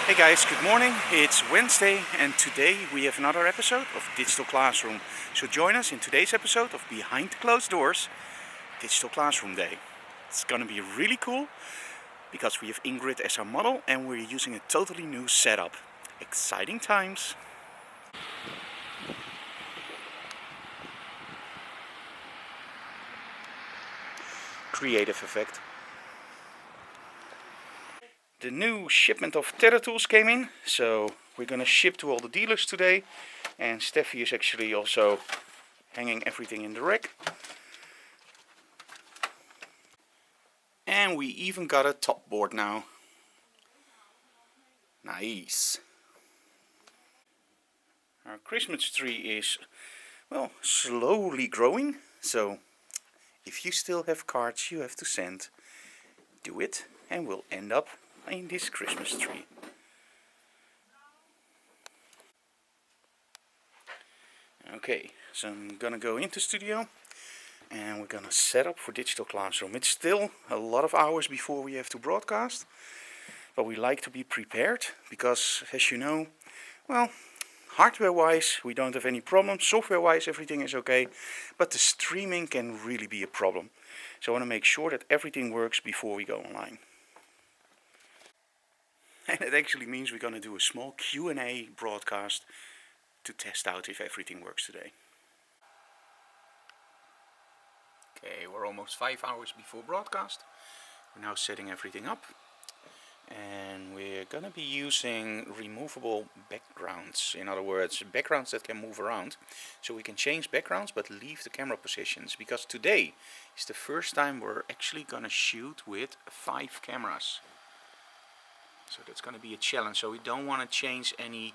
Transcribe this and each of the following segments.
Hey guys, good morning. It's Wednesday and today we have another episode of Digital Classroom. So join us in today's episode of Behind the Closed Doors Digital Classroom Day. It's gonna be really cool because we have Ingrid as our model and we're using a totally new setup. Exciting times. Creative effect. The new shipment of TerraTools came in, so we're gonna ship to all the dealers today. And Steffi is actually also hanging everything in the rack. And we even got a top board now. Nice. Our Christmas tree is, well, slowly growing. So if you still have cards you have to send, do it and we'll end up in this Christmas tree. Okay, so I'm gonna go into studio and we're gonna set up for Digital Classroom. It's still a lot of hours before we have to broadcast, but we like to be prepared because, as you know, well, hardware wise we don't have any problems, software wise everything is okay, but the streaming can really be a problem. So I want to make sure that everything works before we go online. And it actually means we're going to do a small Q&A broadcast to test out if everything works today. Okay, we're almost 5 hours before broadcast. We're now setting everything up. And we're gonna be using removable backgrounds. In other words, backgrounds that can move around. So we can change backgrounds but leave the camera positions. Because today is the first time we're actually gonna shoot with 5 cameras. So that's gonna be a challenge. So we don't want to change any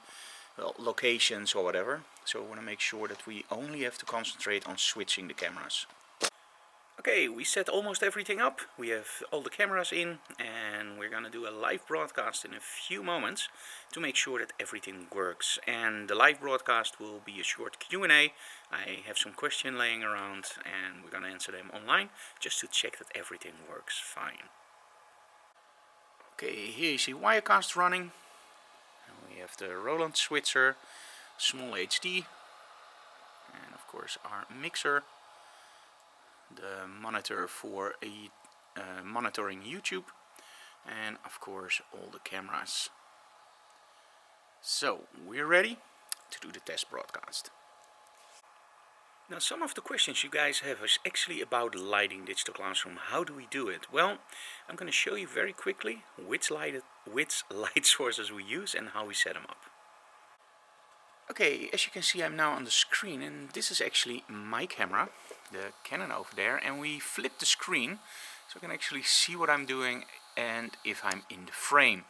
locations or whatever. So we want to make sure that we only have to concentrate on switching the cameras. Okay, we set almost everything up. We have all the cameras in and we're gonna do a live broadcast in a few moments to make sure that everything works. And the live broadcast will be a short Q&A. I have some questions laying around and we're gonna answer them online just to check that everything works fine. Okay, here you see Wirecast running. And we have the Roland switcher, small HD, and of course our mixer. The monitor for monitoring YouTube, and of course all the cameras. So we're ready to do the test broadcast. Now some of the questions you guys have is actually about lighting Digital Classroom. How do we do it? Well, I'm going to show you very quickly which light sources we use and how we set them up. Okay, as you can see I'm now on the screen and this is actually my camera, the Canon over there, and we flip the screen so I can actually see what I'm doing and if I'm in the frame.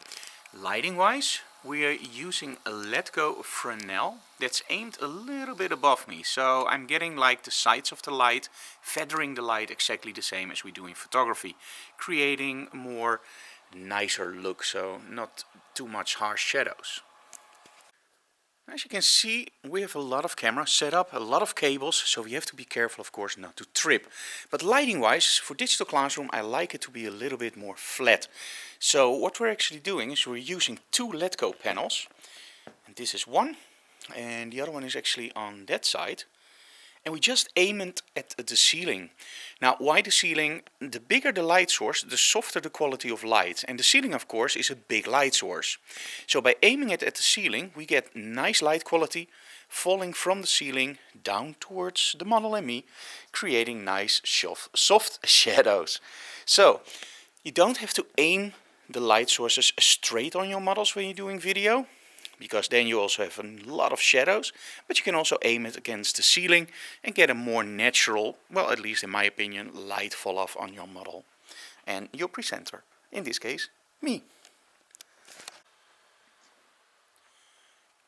Lighting wise we are using a Letgo Fresnel that's aimed a little bit above me, so I'm getting like the sides of the light, feathering the light exactly the same as we do in photography, creating a more nicer look, so not too much harsh shadows. As you can see, we have a lot of cameras set up, a lot of cables, so we have to be careful of course not to trip. But lighting wise, for Digital Classroom I like it to be a little bit more flat. So what we're actually doing is we're using 2 Letgo panels. And this is one, and the other one is actually on that side. And we just aim it at the ceiling. Now why the ceiling? The bigger the light source, the softer the quality of light. And the ceiling of course is a big light source. So by aiming it at the ceiling we get nice light quality falling from the ceiling down towards the model and me, creating nice soft shadows. So you don't have to aim the light sources straight on your models when you're doing video, because then you also have a lot of shadows, but you can also aim it against the ceiling and get a more natural, well at least in my opinion, light fall off on your model and your presenter, in this case me.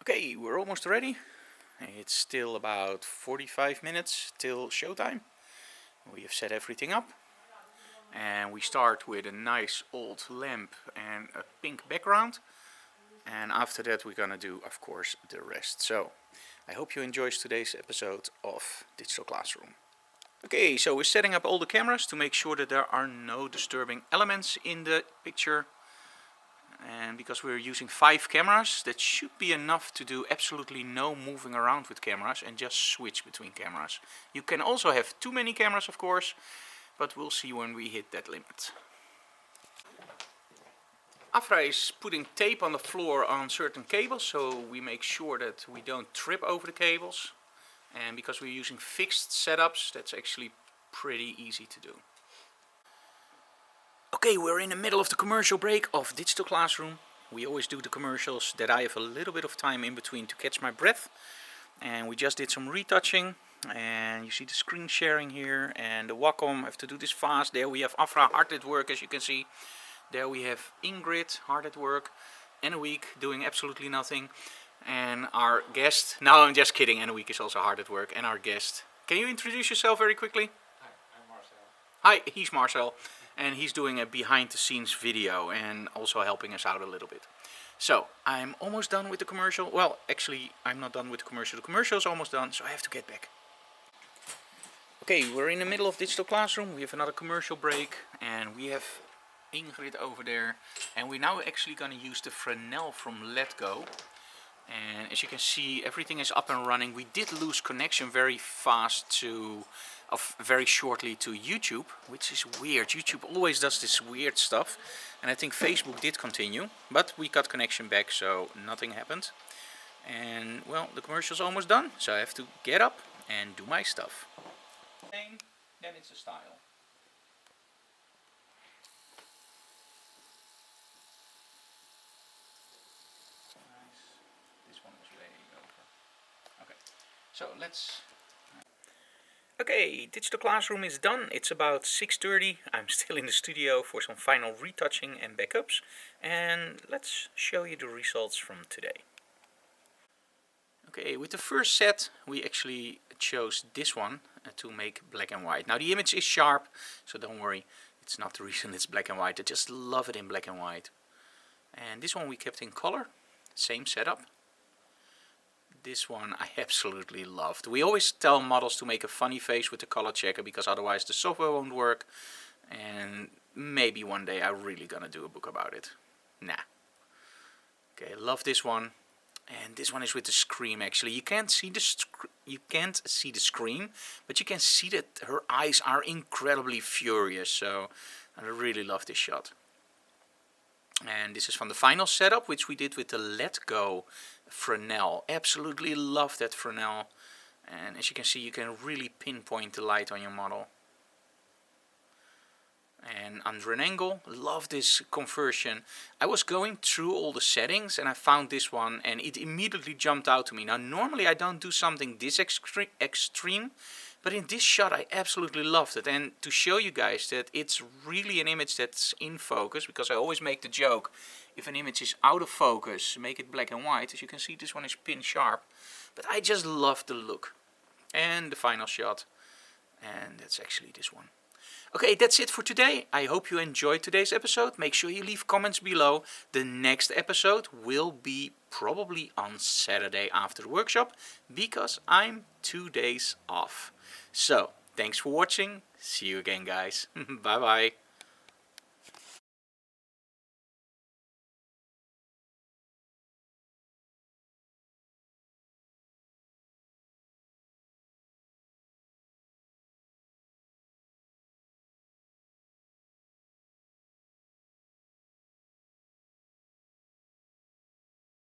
Okay, we're almost ready. It's still about 45 minutes till showtime. We have set everything up and we start with a nice old lamp and a pink background. And after that we're gonna do of course the rest. So I hope you enjoyed today's episode of Digital Classroom. Okay, so we're setting up all the cameras to make sure that there are no disturbing elements in the picture. And because we're using 5 cameras, that should be enough to do absolutely no moving around with cameras and just switch between cameras. You can also have too many cameras, of course, but we'll see when we hit that limit. Afra is putting tape on the floor on certain cables, so we make sure that we don't trip over the cables. And because we're using fixed setups, that's actually pretty easy to do. Okay, we're in the middle of the commercial break of Digital Classroom. We always do the commercials that I have a little bit of time in between to catch my breath. And we just did some retouching. And you see the screen sharing here and the Wacom. I have to do this fast. There we have Afra hard at work, as you can see. There we have Ingrid hard at work. Anouk doing absolutely nothing. And our guest, no, I'm just kidding, Anouk is also hard at work. And our guest, can you introduce yourself very quickly? Hi, I'm Marcel. Hi, he's Marcel. And he's doing a behind the scenes video and also helping us out a little bit. So I'm almost done with the commercial. Well, actually I'm not done with the commercial. The commercial is almost done, so I have to get back. Okay, we're in the middle of Digital Classroom. We have another commercial break and we have Ingrid over there. And we're now actually going to use the Fresnel from Letgo. And as you can see, everything is up and running. We did lose connection very very shortly to YouTube, which is weird. YouTube always does this weird stuff. And I think Facebook did continue, but we got connection back, so nothing happened. And well, the commercial's almost done, so I have to get up and do my stuff. Then it's a style. So let's... Okay, Digital Classroom is done. It's about 6:30. I'm still in the studio for some final retouching and backups. And let's show you the results from today. Okay, with the first set we actually chose this one to make black and white. Now the image is sharp, so don't worry. It's not the reason it's black and white. I just love it in black and white. And this one we kept in color. Same setup. This one I absolutely loved. We always tell models to make a funny face with the color checker because otherwise the software won't work. And maybe one day I'm really gonna do a book about it. Nah. Okay, love this one. And this one is with the scream actually. You can't see the scream, but you can see that her eyes are incredibly furious. So I really love this shot. And this is from the final setup, which we did with the Letgo Fresnel. Absolutely love that Fresnel. And as you can see, you can really pinpoint the light on your model. And under an angle, love this conversion. I was going through all the settings and I found this one and it immediately jumped out to me. Now normally I don't do something this extreme, but in this shot I absolutely loved it. And to show you guys that it's really an image that's in focus, because I always make the joke, if an image is out of focus, make it black and white. As you can see, this one is pin sharp, but I just love the look. And the final shot, and that's actually this one. Okay, that's it for today. I hope you enjoyed today's episode. Make sure you leave comments below. The next episode will be probably on Saturday after the workshop, because I'm 2 days off. So, thanks for watching. See you again, guys. Bye bye.